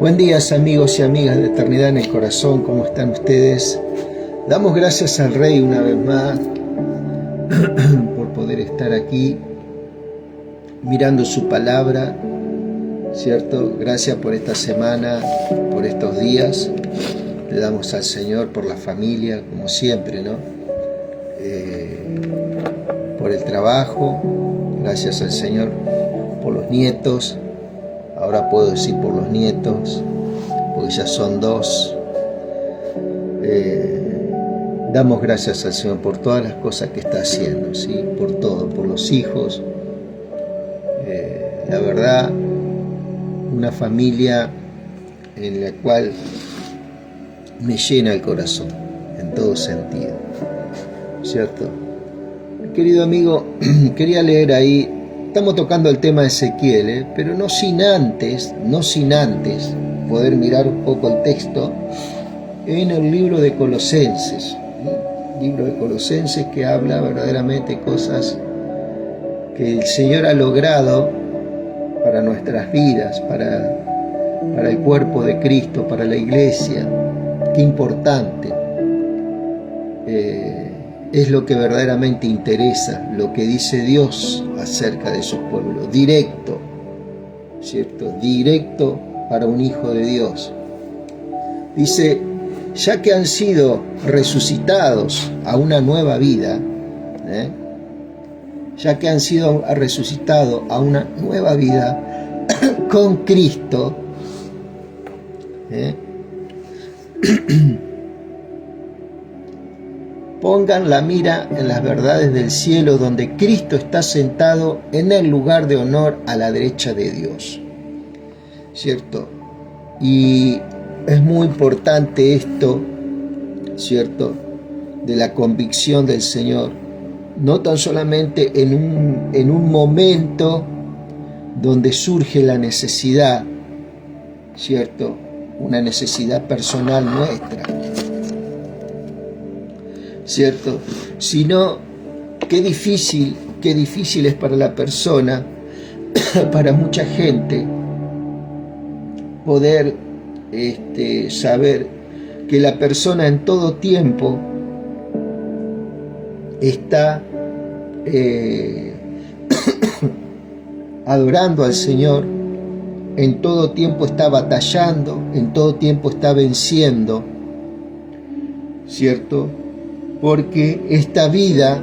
Buen día, amigos y amigas de Eternidad en el Corazón, ¿cómo están ustedes? Damos gracias al Rey una vez más por poder estar aquí mirando su palabra, ¿cierto? Gracias por esta semana, por estos días. Le damos al Señor por la familia, como siempre, ¿no? Por el trabajo, gracias al Señor por los nietos. Ahora puedo decir por los nietos, porque ya son 2. Damos gracias al Señor por todas las cosas que está haciendo, ¿sí? Por todo, por los hijos. La verdad, una familia en la cual me llena el corazón, en todo sentido, ¿cierto? Querido amigo, quería leer ahí. Estamos tocando el tema de Ezequiel, pero no sin antes poder mirar un poco el texto en el libro de Colosenses. Libro de Colosenses que habla verdaderamente cosas que el Señor ha logrado para nuestras vidas, para el cuerpo de Cristo, para la iglesia. Qué importante. Es lo que verdaderamente interesa, lo que dice Dios acerca de su pueblo, directo, ¿cierto? Directo para un hijo de Dios. Dice, ya que han sido resucitados a una nueva vida, ya que han sido resucitados a una nueva vida con Cristo, pongan la mira en las verdades del cielo, donde Cristo está sentado en el lugar de honor a la derecha de Dios. ¿Cierto? Y es muy importante esto, ¿cierto? De la convicción del Señor. No tan solamente en un momento donde surge la necesidad, ¿cierto? Una necesidad personal nuestra, ¿cierto? Sino qué difícil es para la persona, para mucha gente, poder saber que la persona en todo tiempo está adorando al Señor, en todo tiempo está batallando, en todo tiempo está venciendo, ¿cierto? Porque esta vida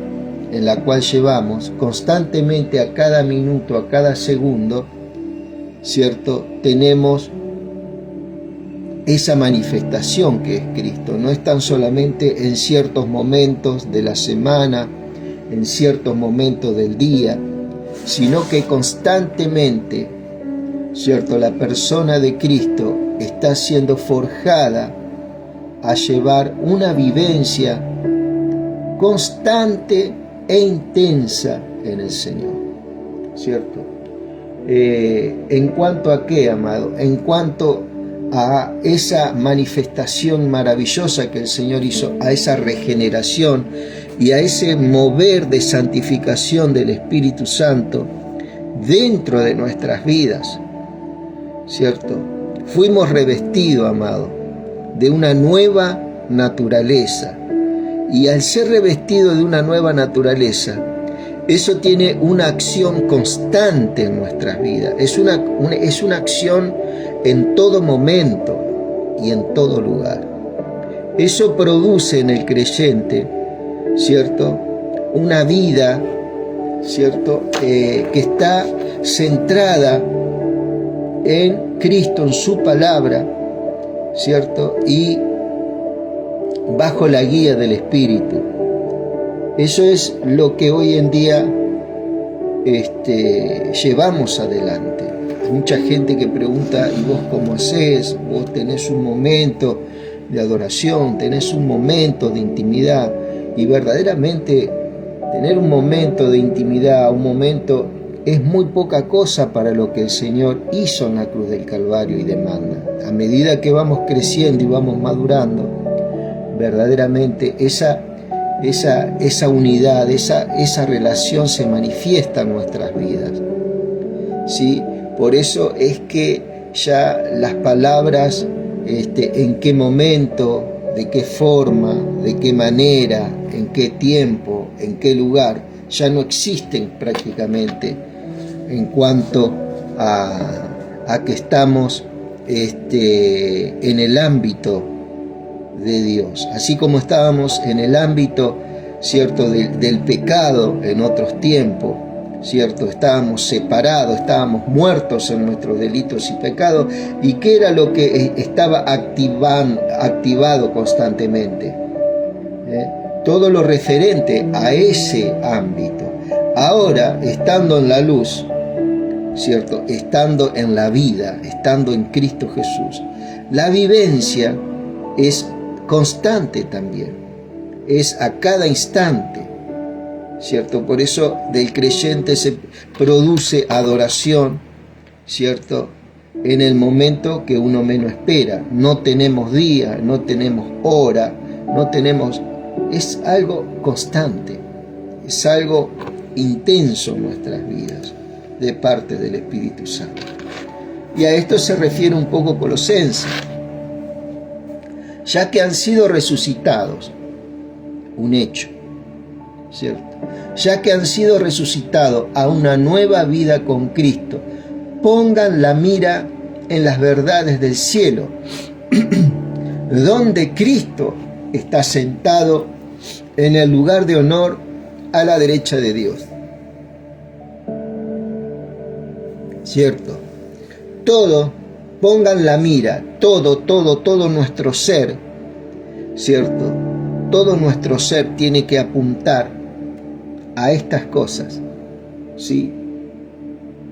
en la cual llevamos constantemente, a cada minuto, a cada segundo, ¿cierto? Tenemos esa manifestación que es Cristo. No es tan solamente en ciertos momentos de la semana, en ciertos momentos del día, sino que constantemente, ¿cierto? La persona de Cristo está siendo forjada a llevar una vivencia constante e intensa en el Señor, ¿cierto? ¿En cuanto a qué, amado? En cuanto a esa manifestación maravillosa que el Señor hizo, a esa regeneración y a ese mover de santificación del Espíritu Santo dentro de nuestras vidas, ¿cierto? Fuimos revestidos, amado, de una nueva naturaleza. Y al ser revestido de una nueva naturaleza, eso tiene una acción constante en nuestras vidas. Es una acción en todo momento y en todo lugar. Eso produce en el creyente, ¿cierto? Una vida, ¿cierto? Que está centrada en Cristo, en su palabra, ¿cierto? Y bajo la guía del Espíritu. Eso es lo que hoy en día llevamos adelante. Hay mucha gente que pregunta, ¿y vos cómo hacés? Vos tenés un momento de adoración, tenés un momento de intimidad, y verdaderamente tener un momento de intimidad, un momento, es muy poca cosa para lo que el Señor hizo en la cruz del Calvario y demanda. A medida que vamos creciendo y vamos madurando, verdaderamente esa unidad, esa relación se manifiesta en nuestras vidas, ¿sí? Por eso es que ya las palabras, en qué momento, de qué forma, de qué manera, en qué tiempo, en qué lugar, ya no existen prácticamente en cuanto a que estamos en el ámbito de Dios. Así como estábamos en el ámbito, ¿cierto?, del pecado en otros tiempos, ¿cierto? Estábamos separados, estábamos muertos en nuestros delitos y pecados. ¿Y qué era lo que estaba activado constantemente? Todo lo referente a ese ámbito. Ahora, estando en la luz, ¿cierto?, estando en la vida, estando en Cristo Jesús, la vivencia es constante también, es a cada instante, ¿cierto? Por eso del creyente se produce adoración, ¿cierto?, en el momento que uno menos espera. No tenemos día, no tenemos hora, no tenemos... Es algo constante, es algo intenso en nuestras vidas, de parte del Espíritu Santo. Y a esto se refiere un poco Colosenses. Ya que han sido resucitados, un hecho, ¿cierto? Ya que han sido resucitados a una nueva vida con Cristo, pongan la mira en las verdades del cielo, donde Cristo está sentado en el lugar de honor a la derecha de Dios. ¿Cierto? Todo, pongan la mira, todo nuestro ser, ¿cierto? Todo nuestro ser tiene que apuntar a estas cosas, ¿sí?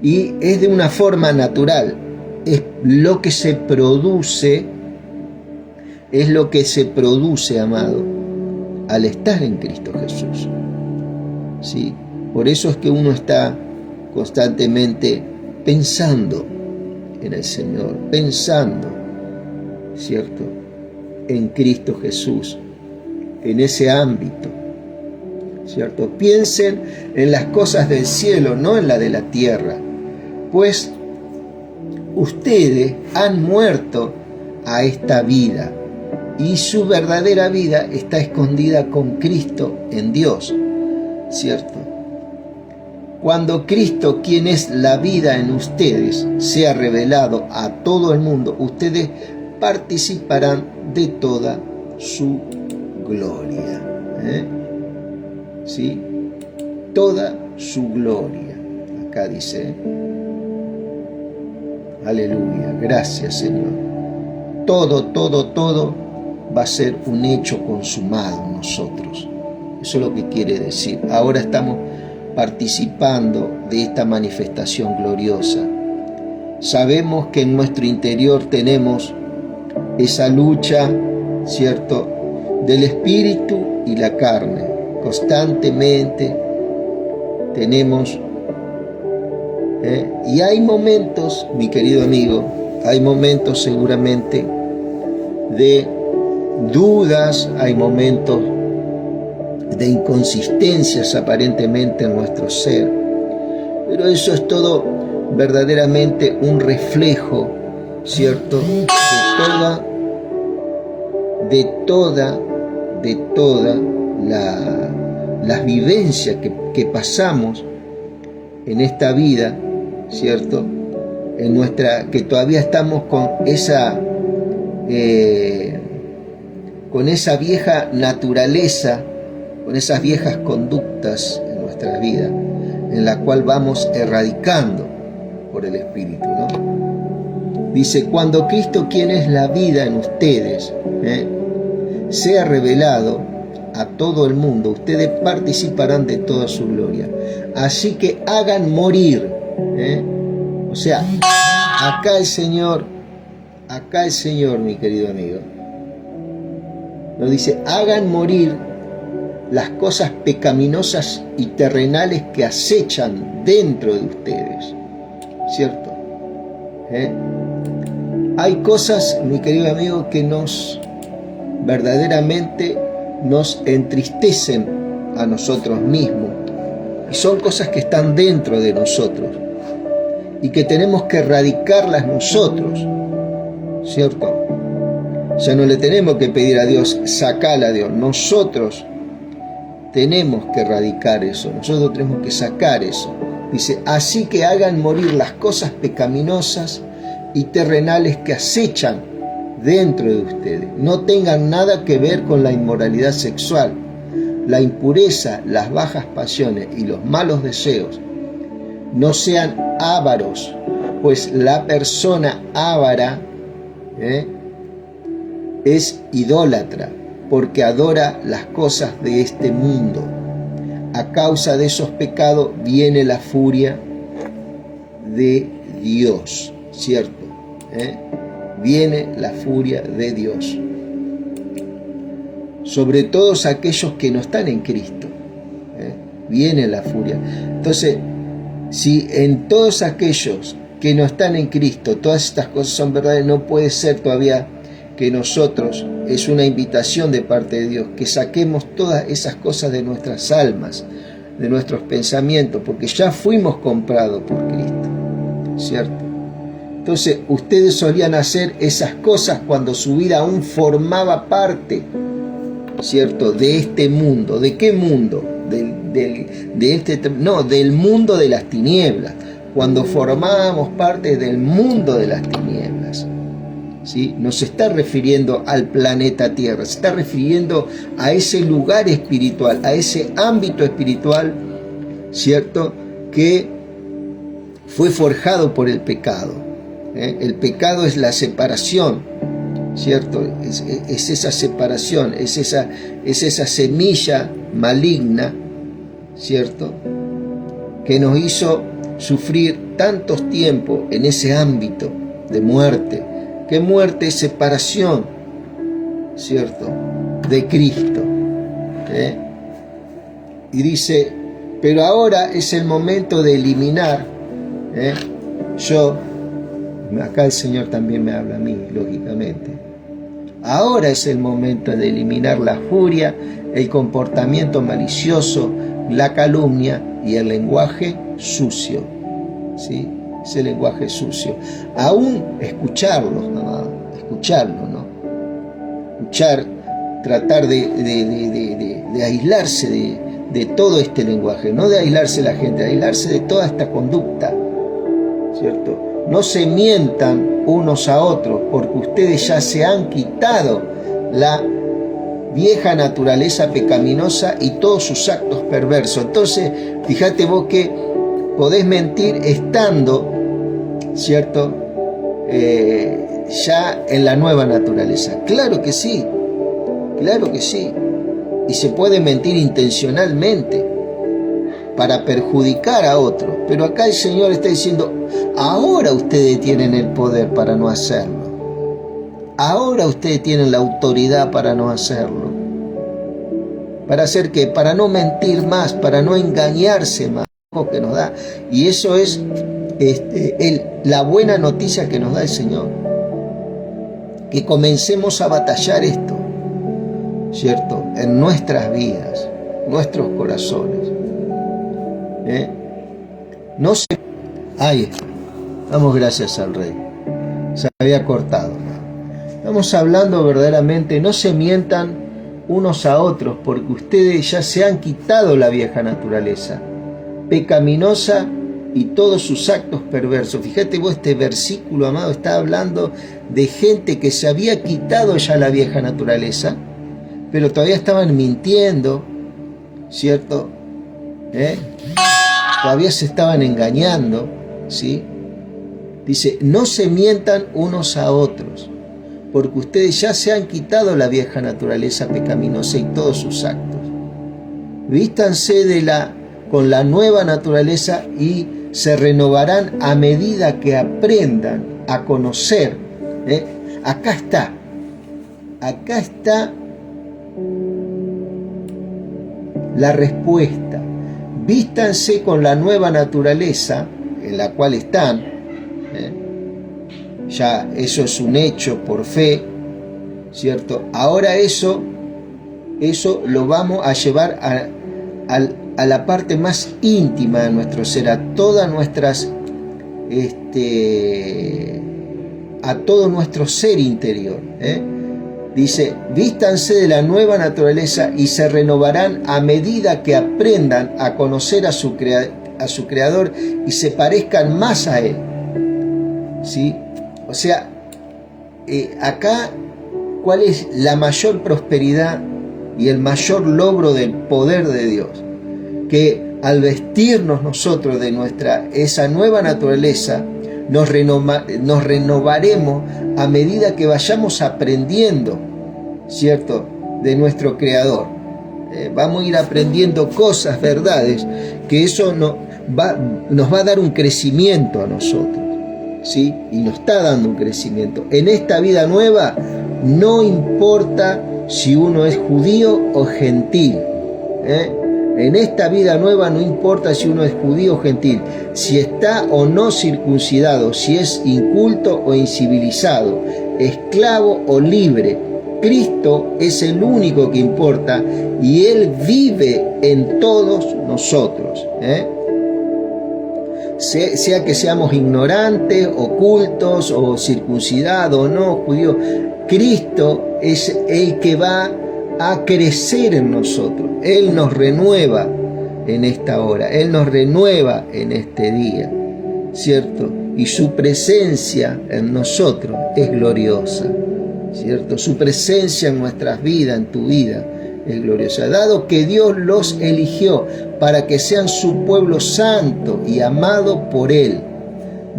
Y es de una forma natural, es lo que se produce, amado, al estar en Cristo Jesús, ¿sí? Por eso es que uno está constantemente pensando en el Señor, pensando, ¿cierto?, en Cristo Jesús, en ese ámbito, ¿cierto? Piensen en las cosas del cielo, no en la de la tierra, pues ustedes han muerto a esta vida y su verdadera vida está escondida con Cristo en Dios, ¿cierto? Cuando Cristo, quien es la vida en ustedes, sea revelado a todo el mundo, ustedes participarán de toda su gloria. ¿Sí? Toda su gloria. Acá dice, aleluya, gracias Señor. Todo va a ser un hecho consumado en nosotros. Eso es lo que quiere decir. Ahora estamos participando de esta manifestación gloriosa. Sabemos que en nuestro interior tenemos esa lucha, ¿cierto?, del espíritu y la carne. Constantemente tenemos, y hay momentos, mi querido amigo, hay momentos seguramente de dudas, hay momentos de inconsistencias aparentemente en nuestro ser, pero eso es todo verdaderamente un reflejo, ¿cierto?, de toda las vivencias que pasamos en esta vida, ¿cierto?, que todavía estamos con esa vieja naturaleza, con esas viejas conductas en nuestras vidas, en la cual vamos erradicando por el Espíritu, ¿no? Dice, cuando Cristo, quien es la vida en ustedes, sea revelado a todo el mundo, ustedes participarán de toda su gloria. Así que hagan morir, o sea, acá el Señor, mi querido amigo, nos dice, hagan morir las cosas pecaminosas y terrenales que acechan dentro de ustedes, ¿cierto? Hay cosas, mi querido amigo, que verdaderamente nos entristecen a nosotros mismos, y son cosas que están dentro de nosotros, y que tenemos que erradicarlas nosotros, ¿cierto? Ya no le tenemos que pedir a Dios, sacala a Dios. Nosotros tenemos que erradicar eso, nosotros tenemos que sacar eso. Dice, así que hagan morir las cosas pecaminosas y terrenales que acechan dentro de ustedes. No tengan nada que ver con la inmoralidad sexual, la impureza, las bajas pasiones y los malos deseos. No sean ávaros, pues la persona ávara es idólatra, porque adora las cosas de este mundo. A causa de esos pecados viene la furia de Dios, ¿cierto? Viene la furia de Dios sobre todos aquellos que no están en Cristo. Viene la furia. Entonces, si en todos aquellos que no están en Cristo todas estas cosas son verdades, no puede ser todavía que nosotros, es una invitación de parte de Dios, que saquemos todas esas cosas de nuestras almas, de nuestros pensamientos, porque ya fuimos comprados por Cristo, ¿cierto? Entonces, ustedes solían hacer esas cosas cuando su vida aún formaba parte, ¿cierto?, de este mundo. ¿De qué mundo? Del mundo de las tinieblas, cuando formábamos parte del mundo de las tinieblas. ¿Sí? No se está refiriendo al planeta Tierra, se está refiriendo a ese lugar espiritual, a ese ámbito espiritual, ¿cierto?, que fue forjado por el pecado. El pecado es la separación, ¿cierto? Es esa separación, es esa semilla maligna, ¿cierto?, que nos hizo sufrir tantos tiempos en ese ámbito de muerte. ¿Qué muerte? Separación, ¿cierto?, de Cristo. Y dice, pero ahora es el momento de eliminar. Acá el Señor también me habla a mí, lógicamente. Ahora es el momento de eliminar la furia, el comportamiento malicioso, la calumnia y el lenguaje sucio, ¿sí? Ese lenguaje sucio. Aún escucharlo, amado, escucharlo, ¿no? Escuchar, tratar de aislarse de todo este lenguaje, no de aislarse la gente, de aislarse de toda esta conducta, ¿cierto? No se mientan unos a otros, porque ustedes ya se han quitado la vieja naturaleza pecaminosa y todos sus actos perversos. Entonces, fíjate vos que podés mentir estando, ¿cierto?, ya en la nueva naturaleza. Claro que sí, claro que sí. Y se puede mentir intencionalmente para perjudicar a otro. Pero acá el Señor está diciendo, ahora ustedes tienen el poder para no hacerlo. Ahora ustedes tienen la autoridad para no hacerlo. ¿Para hacer qué? Para no mentir más, para no engañarse más, que nos da. Y eso es la buena noticia que nos da el Señor. Que comencemos a batallar esto, ¿cierto?, en nuestras vidas, nuestros corazones. No se... Ahí está. Damos gracias al Rey. Se había cortado. Estamos hablando verdaderamente, no se mientan unos a otros, porque ustedes ya se han quitado la vieja naturaleza pecaminosa y todos sus actos perversos. Fíjate vos, este versículo, amado, está hablando de gente que se había quitado ya la vieja naturaleza, pero todavía estaban mintiendo, ¿cierto? Todavía se estaban engañando, ¿sí? Dice, no se mientan unos a otros, porque ustedes ya se han quitado la vieja naturaleza pecaminosa y todos sus actos. Vístanse con la nueva naturaleza y se renovarán a medida que aprendan a conocer. Acá está la respuesta. Vístanse con la nueva naturaleza en la cual están. Ya eso es un hecho por fe, ¿cierto? Ahora eso lo vamos a llevar a la parte más íntima de nuestro ser, a todas nuestras a todo nuestro ser interior. Dice, vístanse de la nueva naturaleza y se renovarán a medida que aprendan a conocer a su Creador y se parezcan más a Él. ¿Sí? O sea, acá, ¿cuál es la mayor prosperidad y el mayor logro del poder de Dios? Que al vestirnos nosotros de esa nueva naturaleza, nos renovaremos a medida que vayamos aprendiendo, ¿cierto?, de nuestro Creador. Vamos a ir aprendiendo cosas, verdades, que eso nos va a dar un crecimiento a nosotros, ¿sí? Y nos está dando un crecimiento. En esta vida nueva, no importa si uno es judío o gentil, En esta vida nueva no importa si uno es judío o gentil, si está o no circuncidado, si es inculto o incivilizado, esclavo o libre. Cristo es el único que importa y Él vive en todos nosotros. Sea que seamos ignorantes, ocultos o circuncidados o no, judíos, Cristo es el que va a crecer en nosotros. Él nos renueva en esta hora, Él nos renueva en este día, ¿cierto? Y su presencia en nosotros es gloriosa, ¿cierto? Su presencia en nuestras vidas, en tu vida, es gloriosa. Dado que Dios los eligió para que sean su pueblo santo y amado por Él,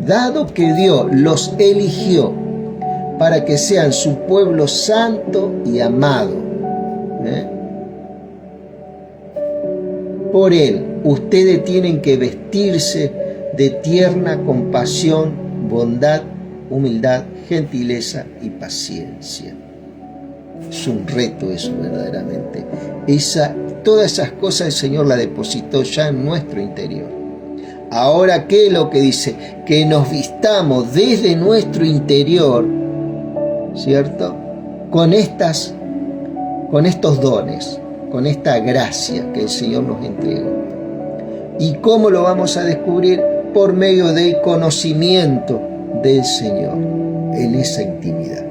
dado que Dios los eligió para que sean su pueblo santo y amado, por Él, ustedes tienen que vestirse de tierna compasión, bondad, humildad, gentileza y paciencia. Es un reto eso verdaderamente. Todas esas cosas el Señor las depositó ya en nuestro interior. Ahora, ¿qué es lo que dice? Que nos vistamos desde nuestro interior, ¿cierto? Con estos dones, con esta gracia que el Señor nos entregó. ¿Y cómo lo vamos a descubrir? Por medio del conocimiento del Señor, en esa intimidad.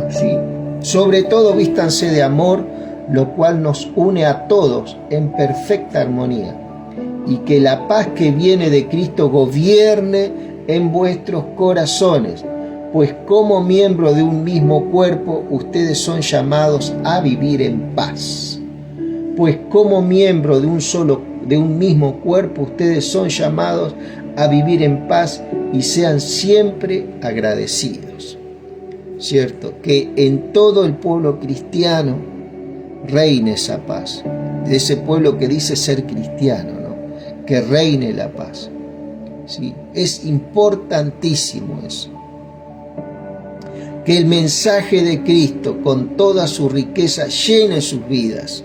¿Sí? Sobre todo vístanse de amor, lo cual nos une a todos en perfecta armonía, y que la paz que viene de Cristo gobierne en vuestros corazones, pues como miembro de un mismo cuerpo, ustedes son llamados a vivir en paz. Pues como miembro de un mismo cuerpo, ustedes son llamados a vivir en paz y sean siempre agradecidos. ¿Cierto? Que en todo el pueblo cristiano reine esa paz. De ese pueblo que dice ser cristiano, ¿no? Que reine la paz. ¿Sí? Es importantísimo eso. Que el mensaje de Cristo con toda su riqueza llene sus vidas,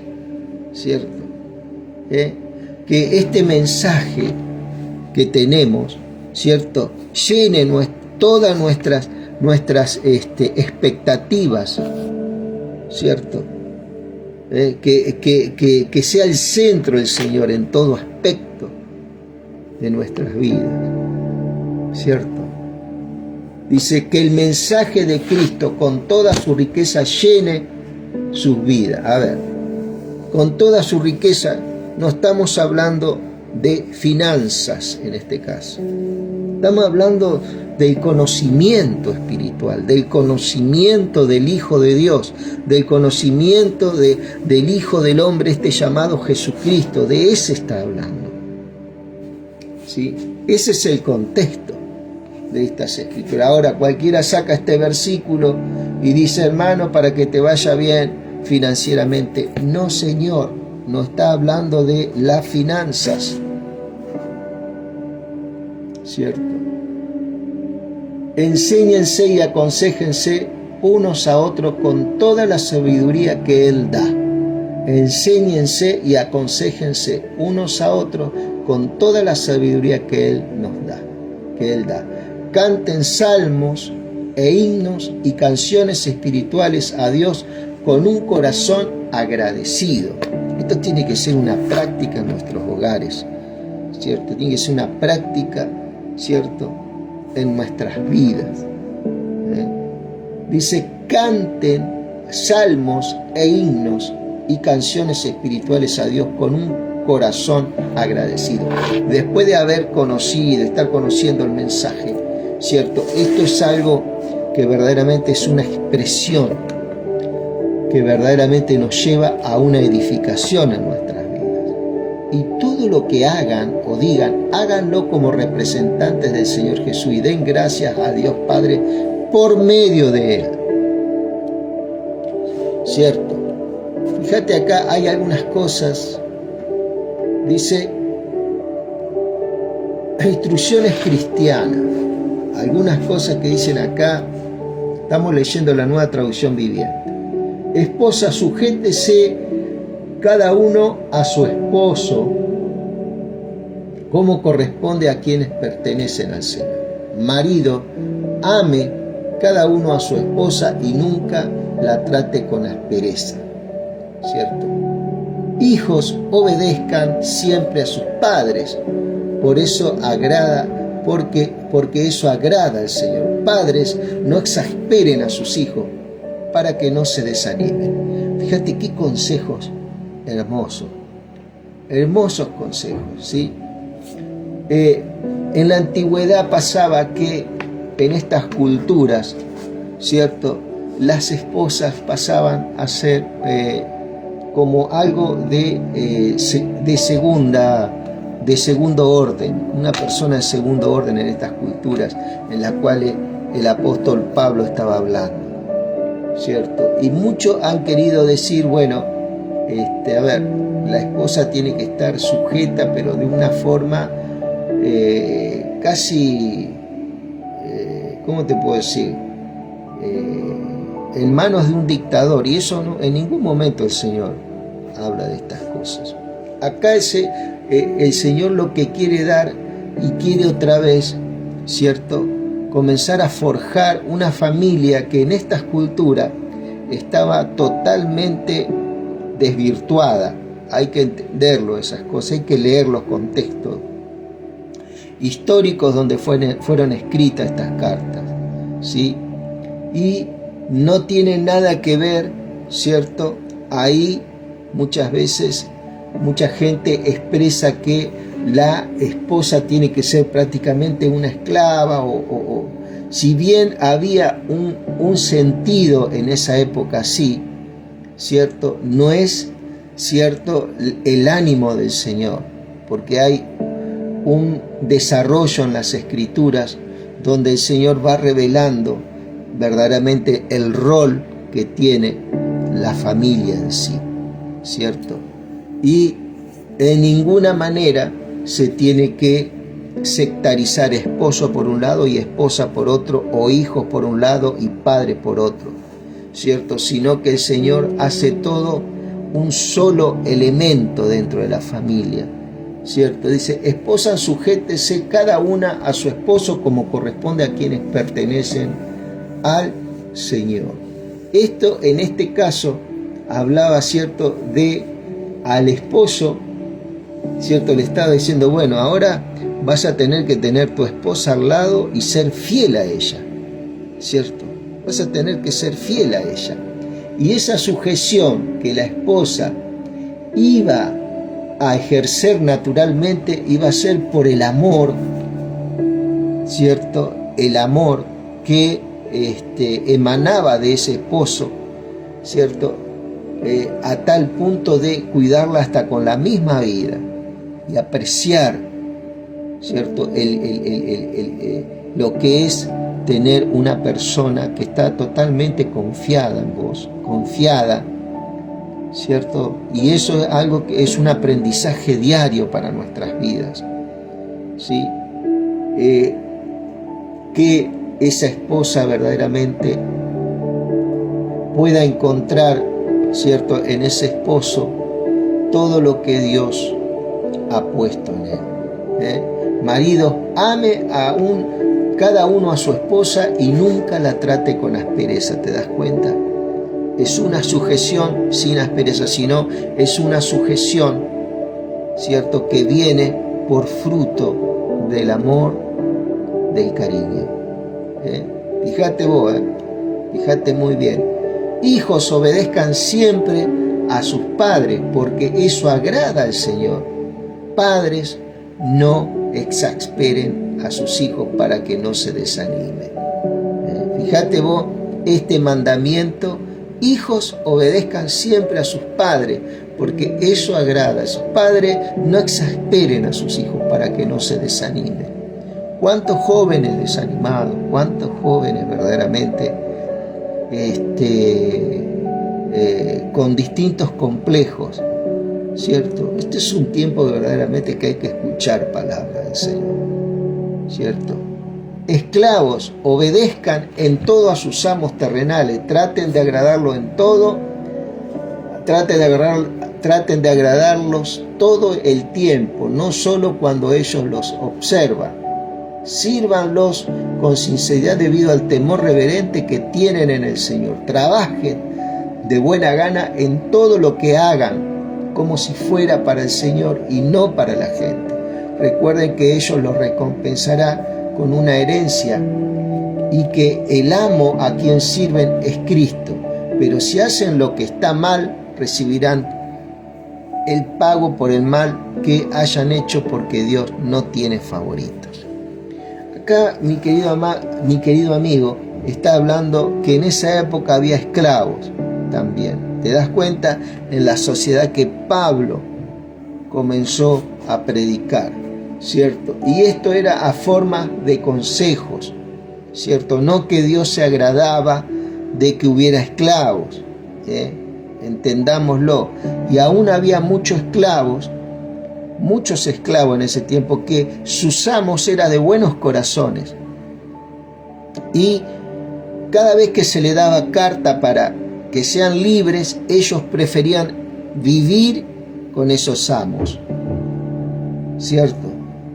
¿cierto? Que este mensaje que tenemos, ¿cierto? Llene todas nuestras expectativas, ¿cierto? Que sea el centro del Señor en todo aspecto de nuestras vidas, ¿cierto? Dice que el mensaje de Cristo con toda su riqueza llene sus vidas. A ver, con toda su riqueza no estamos hablando de finanzas en este caso. Estamos hablando del conocimiento espiritual, del conocimiento del Hijo de Dios, del conocimiento del Hijo del Hombre, llamado Jesucristo. De ese está hablando. ¿Sí? Ese es el contexto de estas escrituras. Ahora cualquiera saca este versículo y dice, hermano, para que te vaya bien financieramente. No, Señor, no está hablando de las finanzas, ¿cierto? Enséñense y aconséjense unos a otros con toda la sabiduría que Él da. Enséñense y aconséjense unos a otros con toda la sabiduría que Él nos da, que Él da. Canten salmos e himnos y canciones espirituales a Dios con un corazón agradecido. Esto tiene que ser una práctica en nuestros hogares, ¿cierto? Tiene que ser una práctica ¿cierto?, en nuestras vidas. Dice, canten salmos e himnos y canciones espirituales a Dios con un corazón agradecido. Después de haber conocido, de estar conociendo el mensaje, ¿cierto? Esto es algo que verdaderamente es una expresión que verdaderamente nos lleva a una edificación en nuestras vidas. Y todo lo que hagan o digan, háganlo como representantes del Señor Jesús y den gracias a Dios Padre por medio de Él. ¿Cierto? Fíjate acá, hay algunas cosas. Dice, instrucciones cristianas. Algunas cosas que dicen acá, estamos leyendo la Nueva Traducción Viviente. Esposa, sujétese cada uno a su esposo, como corresponde a quienes pertenecen al Señor. Marido, ame cada uno a su esposa y nunca la trate con aspereza, ¿cierto? Hijos, obedezcan siempre a sus padres, por eso agrada, porque eso agrada al Señor. Padres, no exasperen a sus hijos para que no se desanimen. Fíjate qué consejos hermosos, hermosos consejos, ¿sí? En la antigüedad pasaba que en estas culturas, ¿cierto?, las esposas pasaban a ser como algo de segundo orden, una persona de segundo orden en estas culturas en las cuales el apóstol Pablo estaba hablando, ¿cierto? Y muchos han querido decir, bueno, a ver, la esposa tiene que estar sujeta, pero de una forma casi, ¿cómo te puedo decir?, en manos de un dictador, y eso no, en ningún momento el Señor habla de estas cosas. Acá el Señor lo que quiere dar y quiere otra vez, ¿cierto?, comenzar a forjar una familia que en estas culturas estaba totalmente desvirtuada. Hay que entenderlo, esas cosas, hay que leer los contextos históricos donde fueron escritas estas cartas, ¿sí? Y no tiene nada que ver, ¿cierto? Ahí muchas veces mucha gente expresa que la esposa tiene que ser prácticamente una esclava o si bien había un sentido en esa época así, ¿cierto? No es cierto el ánimo del Señor, porque hay un desarrollo en las Escrituras donde el Señor va revelando verdaderamente el rol que tiene la familia en sí, ¿cierto? Y en ninguna manera se tiene que sectarizar esposo por un lado y esposa por otro, o hijos por un lado y padre por otro, ¿cierto? Sino que el Señor hace todo un solo elemento dentro de la familia, ¿cierto? Dice, esposa, sujétese cada una a su esposo como corresponde a quienes pertenecen al Señor. Esto en este caso hablaba, ¿cierto?, de al esposo, ¿cierto? Le estaba diciendo, bueno, ahora vas a tener que tener tu esposa al lado y ser fiel a ella, ¿cierto? Vas a tener que ser fiel a ella. Y esa sujeción que la esposa iba a ejercer naturalmente iba a ser por el amor, ¿cierto? El amor que emanaba de ese esposo, ¿cierto? A tal punto de cuidarla hasta con la misma vida y apreciar, ¿cierto?, lo que es tener una persona que está totalmente confiada en vos, confiada, ¿cierto? Y eso es algo que es un aprendizaje diario para nuestras vidas, ¿sí? Que esa esposa verdaderamente pueda encontrar, ¿cierto?, en ese esposo todo lo que Dios ha puesto en él. Maridos, ame cada uno a su esposa y nunca la trate con aspereza. ¿Te das cuenta? Es una sujeción sin aspereza, sino es una sujeción, ¿cierto?, que viene por fruto del amor del cariño. Fíjate vos, fíjate muy bien. Hijos, obedezcan siempre a sus padres, porque eso agrada al Señor. Padres, no exasperen a sus hijos para que no se desanimen. Fíjate vos este mandamiento: hijos, obedezcan siempre a sus padres, porque eso agrada. Sus padres no exasperen a sus hijos para que no se desanimen. ¿Cuántos jóvenes desanimados? ¿Cuántos jóvenes verdaderamente con distintos complejos? ¿Cierto? Este es un tiempo verdaderamente que hay que escuchar palabras del Señor. ¿Cierto? Esclavos, obedezcan en todo a sus amos terrenales, traten de agradarlo en todo, traten de agradarlos todo el tiempo, no solo cuando ellos los observan. Sírvanlos con sinceridad debido al temor reverente que tienen en el Señor. Trabajen de buena gana en todo lo que hagan, como si fuera para el Señor y no para la gente. Recuerden que ellos los recompensará con una herencia y que el amo a quien sirven es Cristo. Pero si hacen lo que está mal, recibirán el pago por el mal que hayan hecho, porque Dios no tiene favoritos. Acá mi querido amigo está hablando que en esa época había esclavos también. ¿Te das cuenta? En la sociedad que Pablo comenzó a predicar, ¿cierto? Y esto era a forma de consejos, ¿cierto? No que Dios se agradaba de que hubiera esclavos, entendámoslo. Y aún había muchos esclavos en ese tiempo, que sus amos eran de buenos corazones. Y cada vez que se le daba carta para que sean libres, ellos preferían vivir con esos amos, ¿cierto?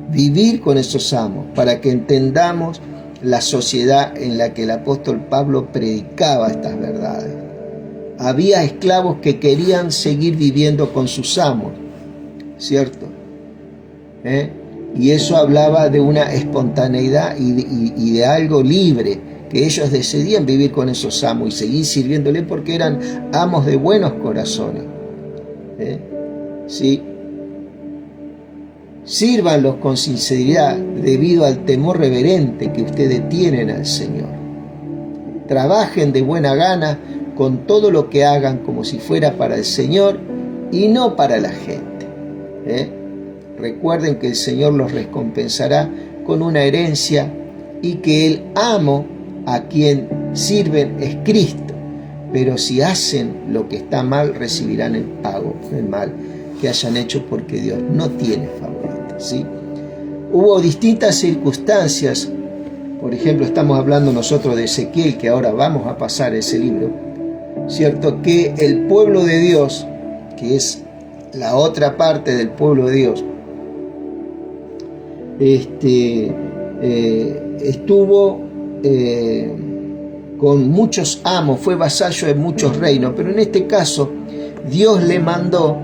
Vivir con esos amos, para que entendamos la sociedad en la que el apóstol Pablo predicaba estas verdades. Había esclavos que querían seguir viviendo con sus amos, ¿cierto? Y eso hablaba de una espontaneidad y de algo libre, que ellos decidían vivir con esos amos y seguir sirviéndole porque eran amos de buenos corazones. ¿Sí? Sírvanlos con sinceridad debido al temor reverente que ustedes tienen al Señor. Trabajen de buena gana con todo lo que hagan, como si fuera para el Señor y no para la gente. Recuerden que el Señor los recompensará con una herencia y que el amo a quien sirven es Cristo. Pero si hacen lo que está mal, recibirán el pago del mal que hayan hecho, porque Dios no tiene favoritos, ¿sí? Hubo distintas circunstancias. Por ejemplo, estamos hablando nosotros de Ezequiel, que ahora vamos a pasar ese libro, ¿cierto? Que el pueblo de Dios, que es la otra parte del pueblo de Dios, estuvo con muchos amos, fue vasallo de muchos reinos, pero en este caso Dios le mandó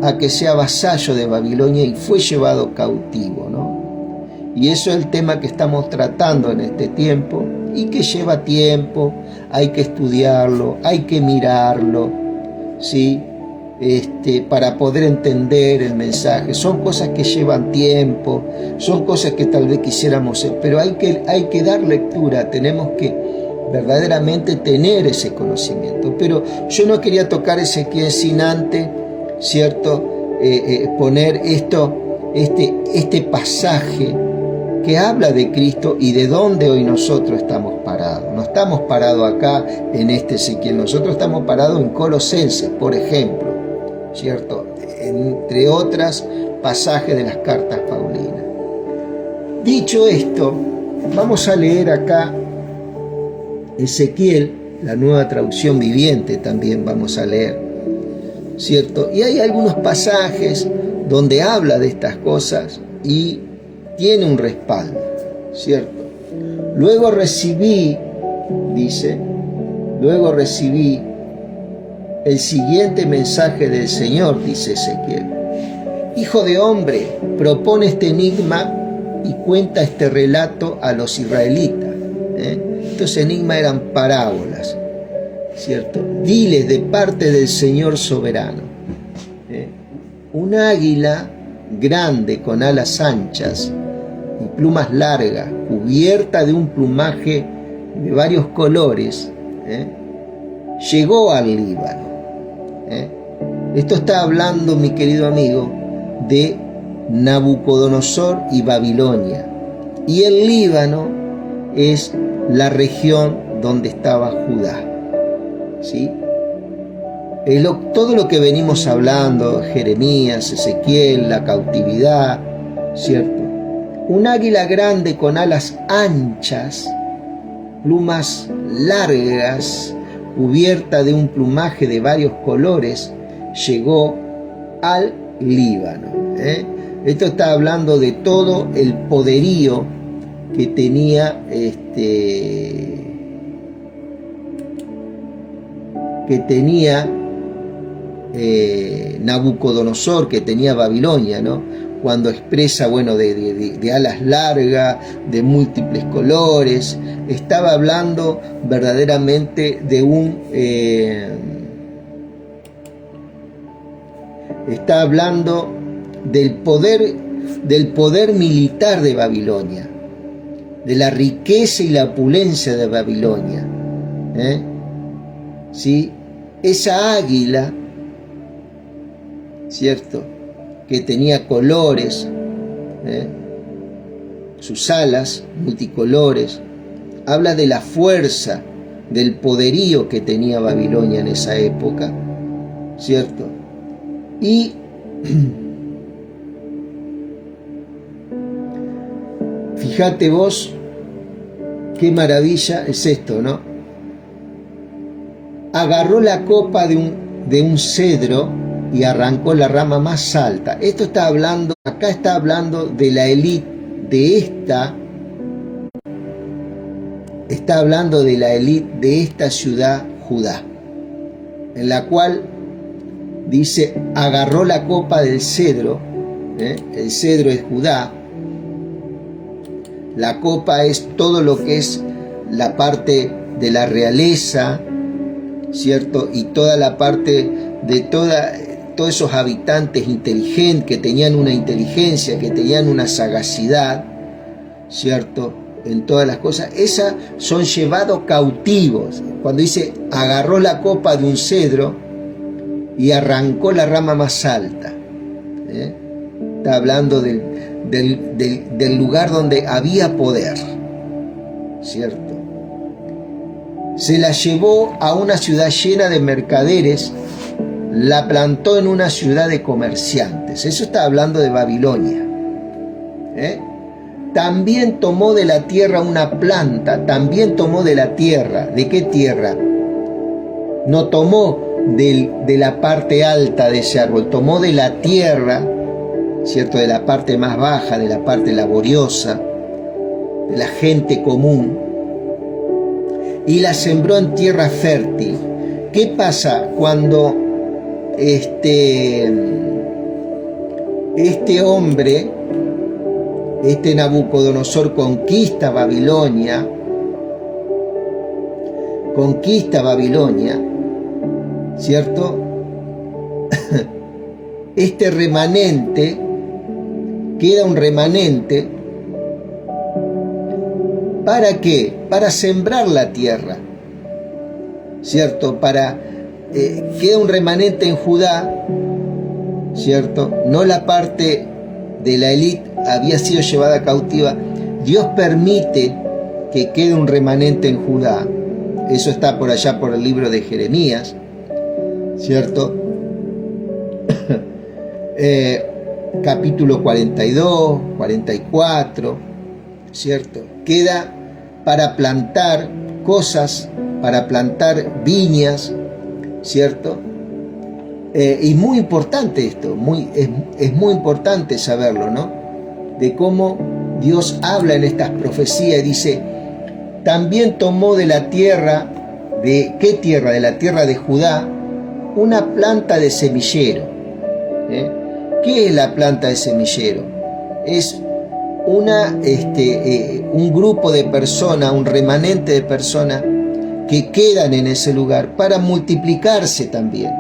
a que sea vasallo de Babilonia y fue llevado cautivo, ¿no? Y eso es el tema que estamos tratando en este tiempo y que lleva tiempo, hay que estudiarlo, hay que mirarlo, ¿sí? Para poder entender el mensaje. Son cosas que llevan tiempo, son cosas que tal vez quisiéramos, pero hay que dar lectura, tenemos que verdaderamente tener ese conocimiento. Pero yo no quería tocar Ezequiel sin antes, ¿cierto? Poner este pasaje que habla de Cristo y de dónde hoy nosotros estamos parados. No estamos parados acá en este Ezequiel, nosotros estamos parados en Colosenses, por ejemplo, ¿cierto? Entre otras pasajes de las cartas paulinas. Dicho esto, vamos a leer acá Ezequiel, la Nueva Traducción Viviente también vamos a leer, ¿cierto? Y hay algunos pasajes donde habla de estas cosas y tiene un respaldo, ¿cierto? Luego recibí el siguiente mensaje del Señor, dice Ezequiel. Hijo de hombre, propone este enigma y cuenta este relato a los israelitas. Estos enigmas eran parábolas, ¿cierto? Diles de parte del Señor soberano. Un águila grande con alas anchas y plumas largas, cubierta de un plumaje de varios colores, llegó al Líbano. Esto está hablando, mi querido amigo, de Nabucodonosor y Babilonia. Y el Líbano es la región donde estaba Judá. ¿Sí? Todo lo que venimos hablando, Jeremías, Ezequiel, la cautividad, ¿cierto? Un águila grande con alas anchas, plumas largas, cubierta de un plumaje de varios colores, llegó al Líbano. Esto está hablando de todo el poderío que tenía Nabucodonosor, que tenía Babilonia, ¿no? Cuando expresa, bueno, de alas largas, de múltiples colores, estaba hablando verdaderamente de está hablando del poder militar de Babilonia, de la riqueza y la opulencia de Babilonia. ¿Sí? Esa águila, ¿cierto?, que tenía colores, sus alas multicolores, habla de la fuerza, del poderío que tenía Babilonia en esa época, ¿cierto? Y fíjate vos qué maravilla es esto, ¿no? Agarró la copa de un cedro y arrancó la rama más alta. Esto está hablando, acá está hablando de la élite de esta ciudad Judá, en la cual dice, agarró la copa del cedro. El cedro es Judá. La copa es todo lo que es la parte de la realeza, ¿cierto? Y toda la parte de todos esos habitantes inteligentes, que tenían una inteligencia, que tenían una sagacidad, ¿cierto?, en todas las cosas. Esas son llevados cautivos. Cuando dice, agarró la copa de un cedro y arrancó la rama más alta. Está hablando del lugar donde había poder, ¿cierto? Se la llevó a una ciudad llena de mercaderes, la plantó en una ciudad de comerciantes. Eso está hablando de Babilonia. También tomó de la tierra una planta, también tomó de la tierra. ¿De qué tierra? No tomó de la parte alta de ese árbol, tomó de la tierra, ¿cierto?, de la parte más baja, de la parte laboriosa, de la gente común, y la sembró en tierra fértil. ¿Qué pasa cuando este hombre, Nabucodonosor, conquista Babilonia, ¿cierto? Este remanente, queda un remanente, ¿para qué? Para sembrar la tierra, ¿cierto? Queda un remanente en Judá, ¿cierto? No la parte de la élite había sido llevada cautiva. Dios permite que quede un remanente en Judá. Eso está por allá por el libro de Jeremías, ¿cierto? Capítulo 42, 44, ¿cierto? Queda para plantar cosas, para plantar viñas, ¿cierto? Y muy importante esto, es muy importante saberlo, ¿no? De cómo Dios habla en estas profecías y dice, también tomó de la tierra, ¿de qué tierra? De la tierra de Judá, una planta de semillero. ¿Qué es la planta de semillero? Es un grupo de personas, un remanente de personas que quedan en ese lugar para multiplicarse también,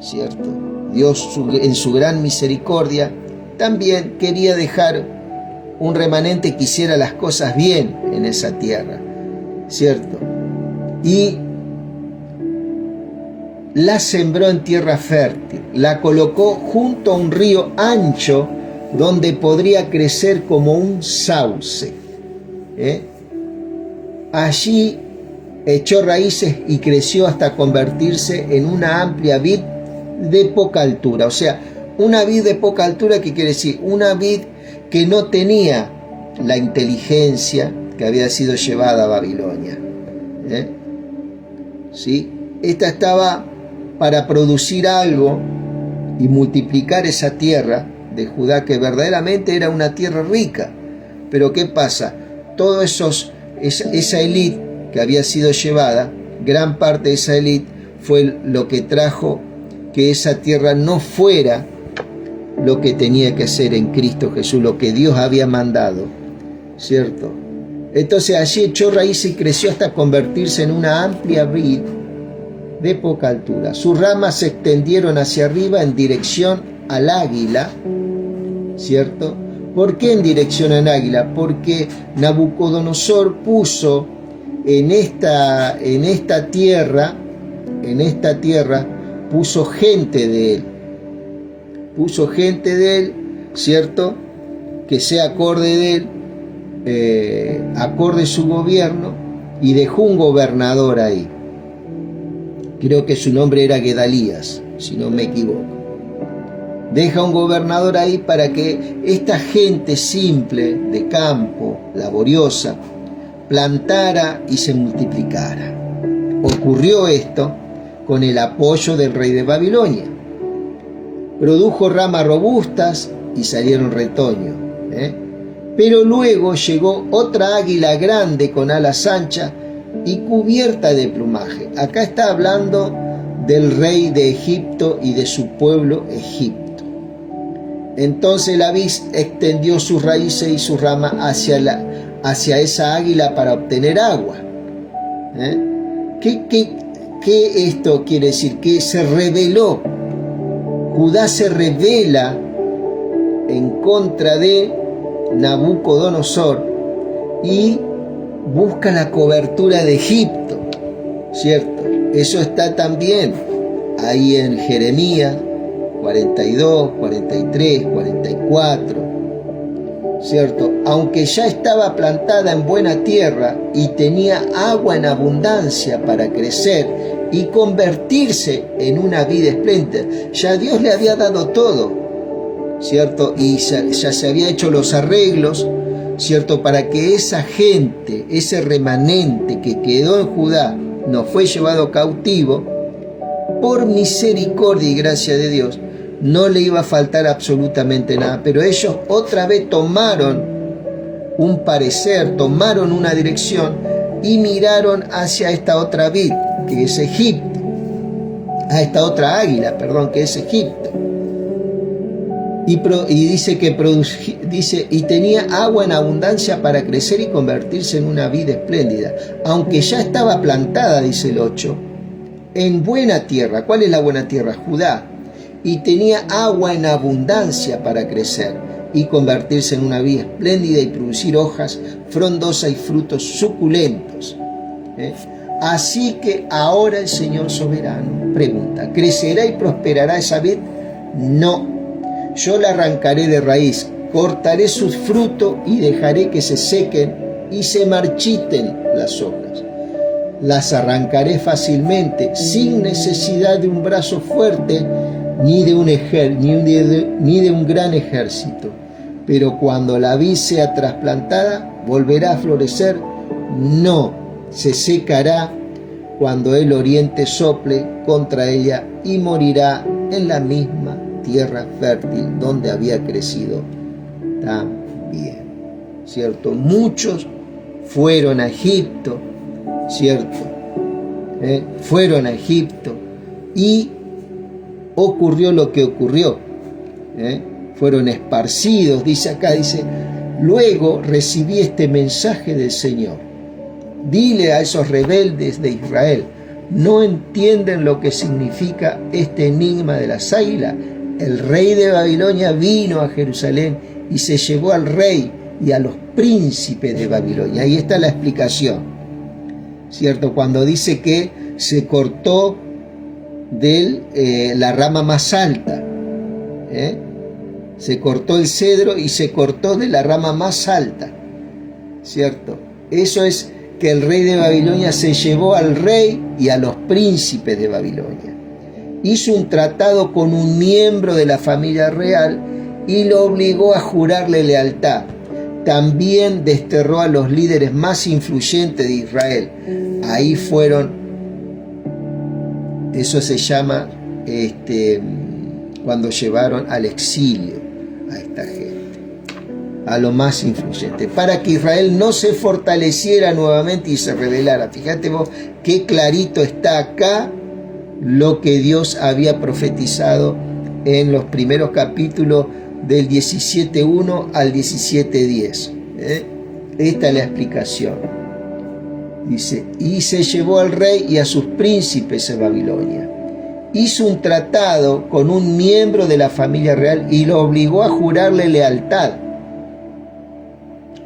¿cierto? Dios en su gran misericordia también quería dejar un remanente que hiciera las cosas bien en esa tierra, ¿cierto? Y la sembró en tierra fértil, la colocó junto a un río ancho donde podría crecer como un sauce. Allí echó raíces y creció hasta convertirse en una amplia vid de poca altura. O sea, una vid de poca altura, ¿qué quiere decir? Una vid que no tenía la inteligencia que había sido llevada a Babilonia. ¿Sí? Esta estaba para producir algo y multiplicar esa tierra de Judá, que verdaderamente era una tierra rica. Pero ¿qué pasa? Todo esa élite que había sido llevada, gran parte de esa élite fue lo que trajo que esa tierra no fuera lo que tenía que ser en Cristo Jesús, lo que Dios había mandado, ¿cierto? Entonces allí echó raíces y creció hasta convertirse en una amplia vid de poca altura. Sus ramas se extendieron hacia arriba en dirección al águila, ¿cierto? ¿Por qué en dirección al águila? Porque Nabucodonosor puso en esta tierra, puso gente de él, ¿cierto? Que sea acorde de él, acorde su gobierno, y dejó un gobernador ahí. Creo que su nombre era Gedalías, si no me equivoco. Deja un gobernador ahí para que esta gente simple, de campo, laboriosa, plantara y se multiplicara. Ocurrió esto con el apoyo del rey de Babilonia. Produjo ramas robustas y salieron retoños. Pero luego llegó otra águila grande con alas anchas y cubierta de plumaje. Acá está hablando del rey de Egipto y de su pueblo Egipto. Entonces la vid extendió sus raíces y sus ramas hacia esa águila para obtener agua. ¿Qué esto quiere decir? Que se rebeló. Judá se rebela en contra de Nabucodonosor y busca la cobertura de Egipto, ¿cierto? Eso está también ahí en Jeremías 42, 43, 44, ¿cierto? Aunque ya estaba plantada en buena tierra y tenía agua en abundancia para crecer y convertirse en una vid espléndida, ya Dios le había dado todo, ¿cierto? Y ya se había hecho los arreglos, ¿cierto? Para que esa gente, ese remanente que quedó en Judá, no fue llevado cautivo, por misericordia y gracia de Dios, no le iba a faltar absolutamente nada. Pero ellos otra vez tomaron un parecer, tomaron una dirección y miraron hacia esta otra vid, que es Egipto, a esta otra águila, perdón, que es Egipto. Y dice y tenía agua en abundancia para crecer y convertirse en una vid espléndida, aunque ya estaba plantada, dice el 8, en buena tierra. ¿Cuál es la buena tierra? Judá. Y tenía agua en abundancia para crecer y convertirse en una vid espléndida y producir hojas frondosas y frutos suculentos. Así que ahora el Señor soberano pregunta: ¿crecerá y prosperará esa vid? No. Yo la arrancaré de raíz, cortaré sus frutos y dejaré que se sequen y se marchiten las hojas. Las arrancaré fácilmente, sin necesidad de un brazo fuerte ni de un gran ejército. Pero cuando la vid sea trasplantada, volverá a florecer, no se secará cuando el oriente sople contra ella, y morirá en la misma tierra fértil donde había crecido también, ¿cierto? Muchos fueron a Egipto, ¿cierto? Fueron a Egipto y ocurrió lo que ocurrió. Fueron esparcidos, dice acá, Luego recibí este mensaje del Señor. Dile a esos rebeldes de Israel, ¿no entienden lo que significa este enigma de las águilas? El rey de Babilonia vino a Jerusalén y se llevó al rey y a los príncipes de Babilonia. Ahí está la explicación, ¿cierto? Cuando dice que se cortó de la rama más alta, se cortó el cedro y se cortó de la rama más alta, ¿cierto? Eso es que el rey de Babilonia se llevó al rey y a los príncipes de Babilonia. Hizo un tratado con un miembro de la familia real y lo obligó a jurarle lealtad. También desterró a los líderes más influyentes de Israel. Ahí fueron, eso se llama cuando llevaron al exilio a esta gente, a lo más influyente, para que Israel no se fortaleciera nuevamente y se rebelara. Fíjate vos qué clarito está acá lo que Dios había profetizado en los primeros capítulos del 17.1 al 17.10. Esta es la explicación. Dice, y se llevó al rey y a sus príncipes en Babilonia. Hizo un tratado con un miembro de la familia real y lo obligó a jurarle lealtad.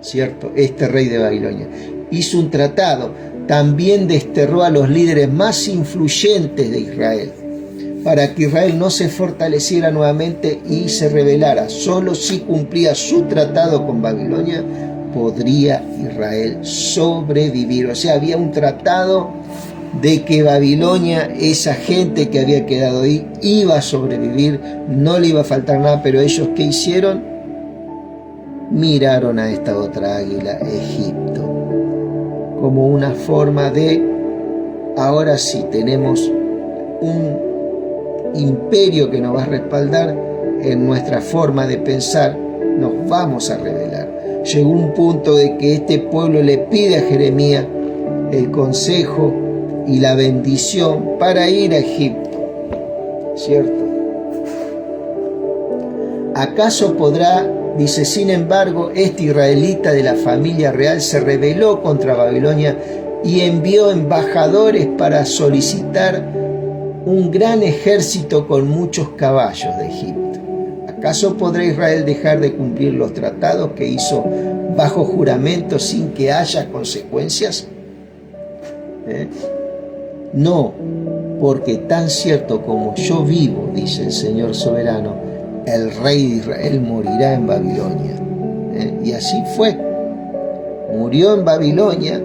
¿Cierto? Este rey de Babilonia hizo un tratado. También desterró a los líderes más influyentes de Israel, para que Israel no se fortaleciera nuevamente y se rebelara. Solo si cumplía su tratado con Babilonia podría Israel sobrevivir. O sea, había un tratado de que Babilonia, esa gente que había quedado ahí, iba a sobrevivir, no le iba a faltar nada, pero ellos, ¿qué hicieron? Miraron a esta otra águila, Egipto, como una forma de, ahora sí, tenemos un imperio que nos va a respaldar en nuestra forma de pensar, nos vamos a rebelar. Llegó un punto de que este pueblo le pide a Jeremías el consejo y la bendición para ir a Egipto, ¿cierto? ¿Acaso podrá? Dice, sin embargo, este israelita de la familia real se rebeló contra Babilonia y envió embajadores para solicitar un gran ejército con muchos caballos de Egipto. ¿Acaso podrá Israel dejar de cumplir los tratados que hizo bajo juramento sin que haya consecuencias? No, porque tan cierto como yo vivo, dice el Señor soberano, el rey de Israel morirá en Babilonia. Y así fue. Murió en Babilonia,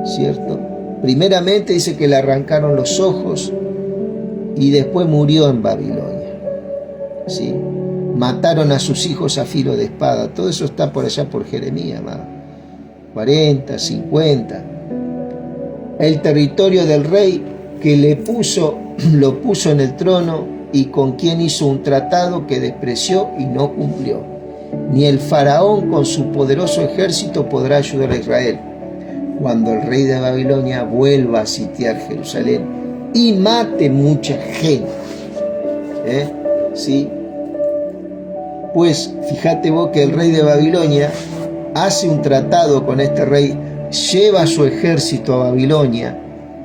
¿cierto? Primeramente dice que le arrancaron los ojos y después murió en Babilonia, ¿sí? Mataron a sus hijos a filo de espada. Todo eso está por allá por Jeremías, 40, 50. El territorio del rey que lo puso en el trono y con quien hizo un tratado que despreció y no cumplió. Ni el faraón con su poderoso ejército podrá ayudar a Israel cuando el rey de Babilonia vuelva a sitiar Jerusalén y mate mucha gente. ¿Sí? Pues fíjate vos que el rey de Babilonia hace un tratado con este rey, lleva su ejército a Babilonia,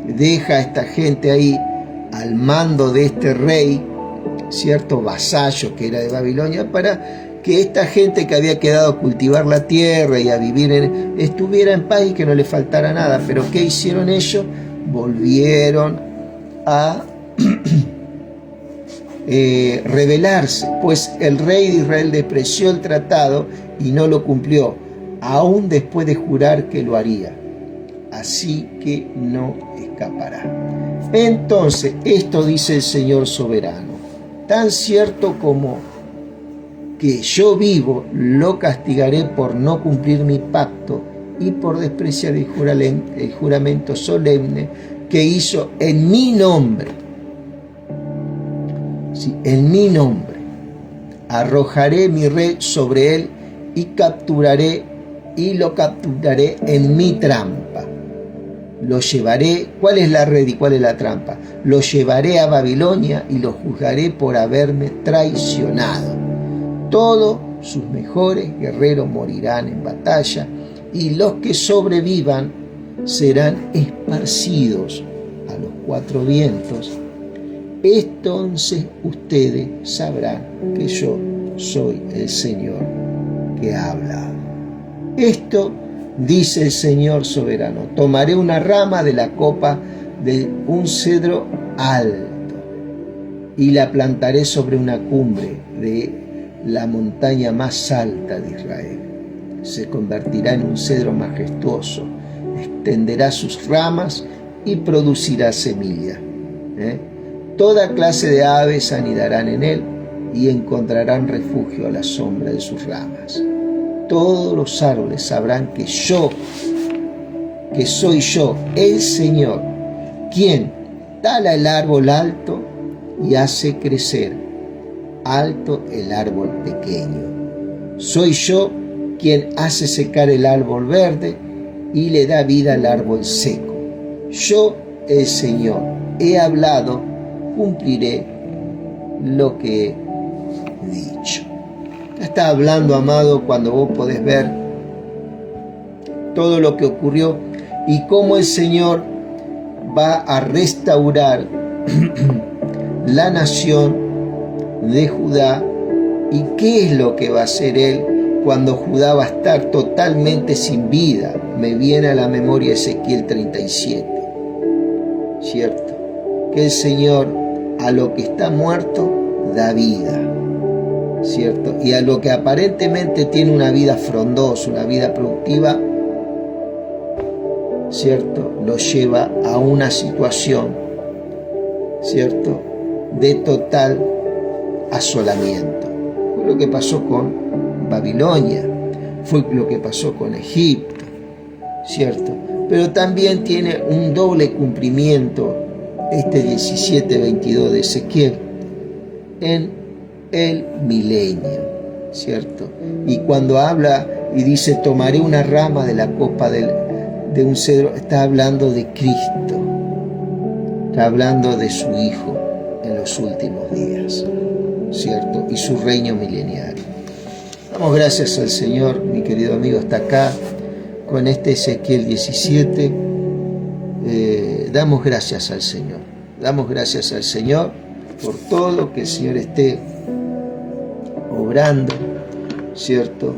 deja a esta gente ahí al mando de este rey, cierto vasallo que era de Babilonia, para que esta gente que había quedado a cultivar la tierra y a vivir estuviera en paz y que no le faltara nada. Pero ¿qué hicieron ellos? Volvieron a rebelarse, pues el rey de Israel despreció el tratado y no lo cumplió, aún después de jurar que lo haría. Así que no escapará. Entonces, esto dice el Señor soberano: tan cierto como que yo vivo, lo castigaré por no cumplir mi pacto y por despreciar el juramento solemne que hizo en mi nombre. Sí, en mi nombre. Arrojaré mi red sobre él y lo capturaré en mi trampa. Lo llevaré. ¿Cuál es la red y cuál es la trampa? Lo llevaré a Babilonia y lo juzgaré por haberme traicionado. Todo sus mejores guerreros morirán en batalla, y los que sobrevivan serán esparcidos a los cuatro vientos. Entonces ustedes sabrán que yo soy el Señor que ha hablado. Esto dice el Señor soberano: tomaré una rama de la copa de un cedro alto y la plantaré sobre una cumbre de la montaña más alta de Israel. Se convertirá en un cedro majestuoso, extenderá sus ramas y producirá semilla. Toda clase de aves anidarán en él y encontrarán refugio a la sombra de sus ramas. Todos los árboles sabrán que soy yo, el Señor, quien tala el árbol alto y hace crecer alto el árbol pequeño. Soy yo quien hace secar el árbol verde y le da vida al árbol seco. Yo, el Señor, he hablado, cumpliré lo que he dicho. Está hablando, amado, cuando vos podés ver todo lo que ocurrió y cómo el Señor va a restaurar la nación de Judá, y qué es lo que va a hacer Él cuando Judá va a estar totalmente sin vida. Me viene a la memoria Ezequiel 37, ¿cierto? Que el Señor a lo que está muerto da vida, ¿cierto? Y a lo que aparentemente tiene una vida frondosa, una vida productiva, ¿cierto?, lo lleva a una situación, ¿cierto?, de total asolamiento. Fue lo que pasó con Babilonia, fue lo que pasó con Egipto, ¿cierto? Pero también tiene un doble cumplimiento este 17:22 de Ezequiel en el milenio, ¿cierto? Y cuando habla y dice tomaré una rama de la copa de un cedro, está hablando de Cristo, está hablando de su Hijo en los últimos días, ¿cierto? Y su reino mileniario. Damos gracias al Señor, mi querido amigo, hasta acá con este Ezequiel 17. Damos gracias al Señor, damos gracias al Señor por todo, que el Señor esté obrando, ¿cierto?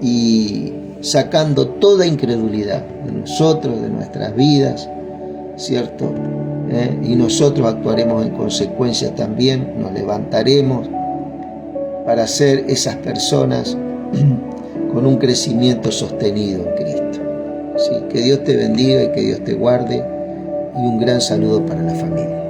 Y sacando toda incredulidad de nosotros, de nuestras vidas, ¿cierto? Y nosotros actuaremos en consecuencia también, nos levantaremos para ser esas personas con un crecimiento sostenido en Cristo. ¿Sí? Que Dios te bendiga y que Dios te guarde, y un gran saludo para la familia.